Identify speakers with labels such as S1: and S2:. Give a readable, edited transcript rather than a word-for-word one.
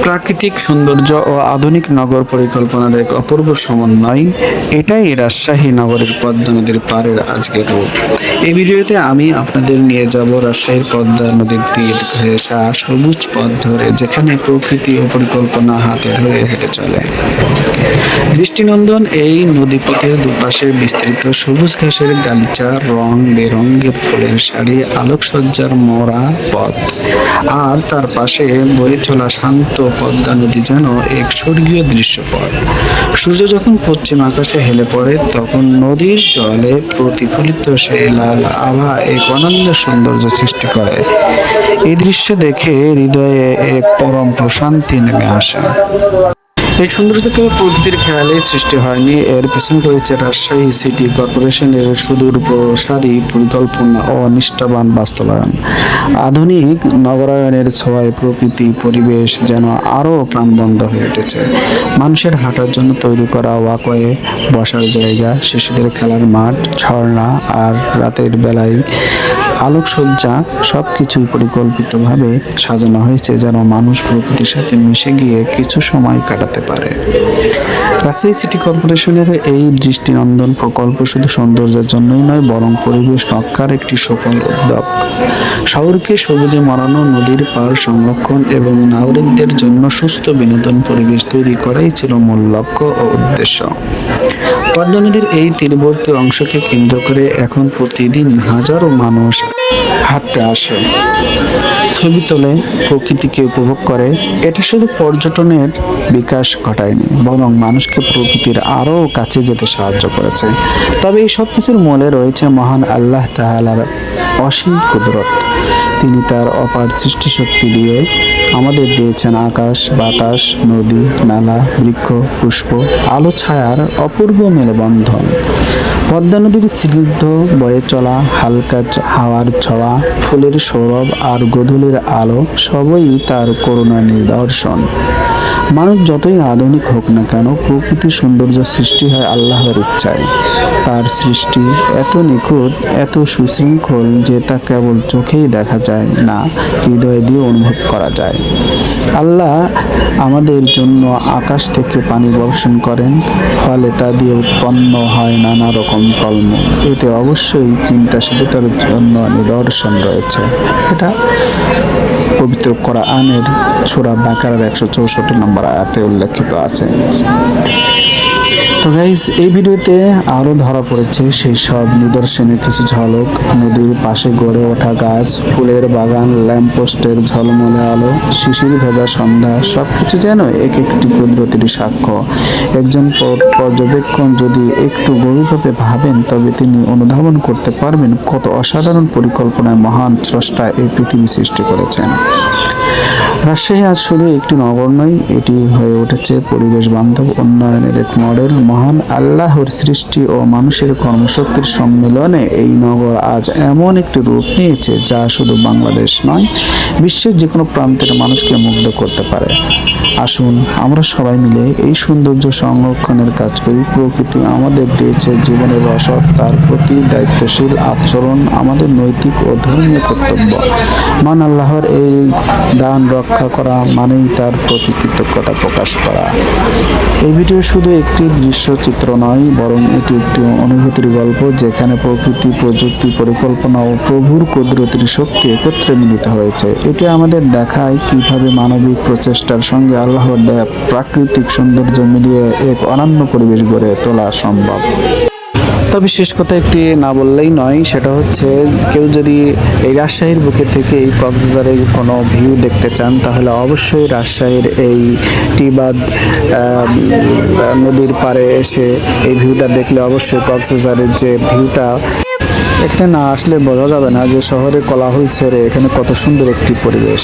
S1: প্রাকৃতিক সৌন্দর্য ও আধুনিক নগর পরিকল্পনার এক অপূর্ব সমন্বয়। এটাই রাজশাহী নগরের পদ্মা নদীর পাড়ের আজকের রূপ। এই ভিডিওতে আমি আপনাদের নিয়ে যাব রাজশাহীর পদ্মা নদীর তীর ঘেঁষা সবুজ পথ ধরে, যেখানে প্রকৃতি ও পরিকল্পনা হাতে ধরে হেঁটে চলে। দৃষ্টিনন্দন এই নদীপথের দুপাশে বিস্তৃত সবুজ ঘাসের গালিচা, রং বেরঙের ফুলের শাড়ি, আলোকসজ্জার মোড়া পথ, আর তার পাশে বয়ে চলা শান্ত পদ্মা নদী যেন এক স্বর্গীয় দৃশ্যপট। সূর্য যখন পশ্চিম আকাশে হেলে পড়ে, তখন নদীর জলে প্রতিফলিত সেই লাল আভা এক অনন্য সৌন্দর্য সৃষ্টি করে। এই দৃশ্য দেখে হৃদয়ে এক পরম প্রশান্তি নেমে আসে। এই সৌন্দর্য কেবল প্রকৃতির খেয়ালেই সৃষ্টি হয়নি, এর পেছনে রয়েছে রাজশাহী সিটি কর্পোরেশনের সুদূর প্রসারী পরিকল্পনা ও নিষ্ঠাবান বাস্তবায়ন। আধুনিক নগরায়নের ছোঁয়ায় প্রকৃতি পরিবেশ যেন আরও প্রাণবন্ত হয়ে উঠেছে। মানুষের হাঁটার জন্য তৈরি করা ওয়াকওয়ে, বসার জায়গা, শিশুদের খেলার মাঠ, ঝর্ণা আর রাতের বেলায় আলোকসজ্জা সবকিছুই পরিকল্পিতভাবে সাজানো হয়েছে যেন মানুষ প্রকৃতির সাথে মিশে গিয়ে কিছু সময় কাটাতে পারে। রাজশাহী সিটি কর্পোরেশনের এই দৃষ্টিনন্দন প্রকল্প শুধু সৌন্দর্যের জন্যই নয়, বরং পরিবেশ রক্ষার একটি সফল উদ্যোগ। শহরকে সবুজে মারানো, নদীর পাড় সংরক্ষণ এবং নাগরিকদের জন্য সুস্থ বিনোদন পরিবেশ তৈরি করাই ছিল মূল লক্ষ্য ও উদ্দেশ্য। পদ্মা নদীর এই তীরবর্তী অংশকে কেন্দ্র করে এখন প্রতিদিন হাজারো মানুষ হাঁটতে আসে, ছবি তোলে, প্রকৃতিকে উপভোগ করে। এটা শুধু পর্যটনের বিকাশ ঘটায়নি, বরং মানুষকে প্রকৃতির আরও কাছে যেতে সাহায্য করেছে। তবে এই সব কিছুর মূলে রয়েছে মহান আল্লাহ তাআলার অসীম কুদরত। তিনি তার অপার সৃষ্টিশক্তি দিয়ে আমাদের দিয়েছেন আকাশ, বাতাস, নদী, নালা, বৃক্ষ, পুষ্প, আলো ছায়ার অপূর্ব মেলবন্ধন। পদ্মা নদীর স্নিগ্ধ বয়ে চলা, হালকা হাওয়ার ছোঁয়া, ফুলের সৌরভ আর গোধূলির আলো সবই তার করুণার নিদর্শন। মানুষ যতই আধুনিক হোক না কেন, প্রকৃতির সৌন্দর্য সৃষ্টি হয় আল্লাহর ইচ্ছায়। তার সৃষ্টি এত নিখুঁত, এত সুশৃঙ্খল যে তা কেবল চোখেই দেখা যায় না, হৃদয় দিয়ে অনুভব করা যায়। আল্লাহ আমাদের জন্য আকাশ থেকে পানি বর্ষণ করেন, ফলে তা দিয়ে উৎপন্ন হয় নানা রকম কলম। এতে অবশ্যই চিন্তাশীলতার জন্য নিদর্শন রয়েছে। এটা পবিত্র কোরআনের সূরা বাকারার 164 নম্বর আয়াতে উল্লেখিত আছে। তো গাইজ, এই ভিডিওতে আরও ধরা পড়েছে সেই সব নিদর্শনের কিছু ঝলক। নদীর পাশে গড়ে ওঠা গাছ, ফুলের বাগান, ল্যাম্পপোস্টের ঝলমলে আলো, শিশির ভেজা সন্ধ্যা, সবকিছু যেন এক একটি কুদরতের সাক্ষ্য। একজন পর্যবেক্ষণ যদি একটু গভীরভাবে ভাবেন, তবে তিনি অনুধাবন করতে পারবেন কত অসাধারণ পরিকল্পনায় মহান স্রষ্টা এই পৃথিবী সৃষ্টি করেছেন। রাজশাহী আজ শুধু একটি নগর নয়, এটি হয়ে উঠেছে পরিবেশ বান্ধব উন্নয়নের এক মডেল। মহান আল্লাহর সৃষ্টি ও মানুষের কর্মশক্তির সম্মেলনে এই নগর আজ এমন একটি রূপ নিয়েছে যা শুধু বাংলাদেশ নয়, বিশ্বের যে কোনো প্রান্তের মানুষকে মুগ্ধ করতে পারে। আসুন আমরা সবাই মিলে এই সৌন্দর্য সংরক্ষণের কাজ করি। প্রকৃতি আমাদের দিয়েছে জীবনের রসদ, তার প্রতি দায়িত্বশীল আচরণ আমাদের নৈতিক ও ধর্মীয় কর্তব্য। মান আল্লাহর এই দান রক্ষা করা মানেই তার প্রতি কৃতজ্ঞতা প্রকাশ করা। এই ভিডিও শুধু একটি দৃশ্যচিত্র নয়, বরং এটি একটি অনুভূতির গল্প, যেখানে প্রকৃতি, প্রযুক্তি, পরিকল্পনা ও প্রভুর কুদরতের শক্তি একত্রে মিলিত হয়েছে। এটি আমাদের দেখায় কিভাবে মানবিক প্রচেষ্টার সঙ্গে আল্লাহর দেয়া প্রাকৃতিক সৌন্দর্য মিলিয়ে এক অনন্য পরিবেশ গড়ে তোলা সম্ভব। তবে শেষ কথা একটি না বললেই নয়, সেটা হচ্ছে কেউ যদি এই রাজশাহীর বুকে থেকে এই কক্সবাজারের কোনো ভিউ দেখতে চান, তাহলে অবশ্যই রাজশাহীর এই টিবাদ নদীর পাড়ে এসে এই ভিউটা দেখলে অবশ্যই কক্সবাজারের যে ভিউটা, এখানে না আসলে বোঝা যাবে না যে শহরের কোলাহল ছেড়ে এখানে কত সুন্দর একটি পরিবেশ।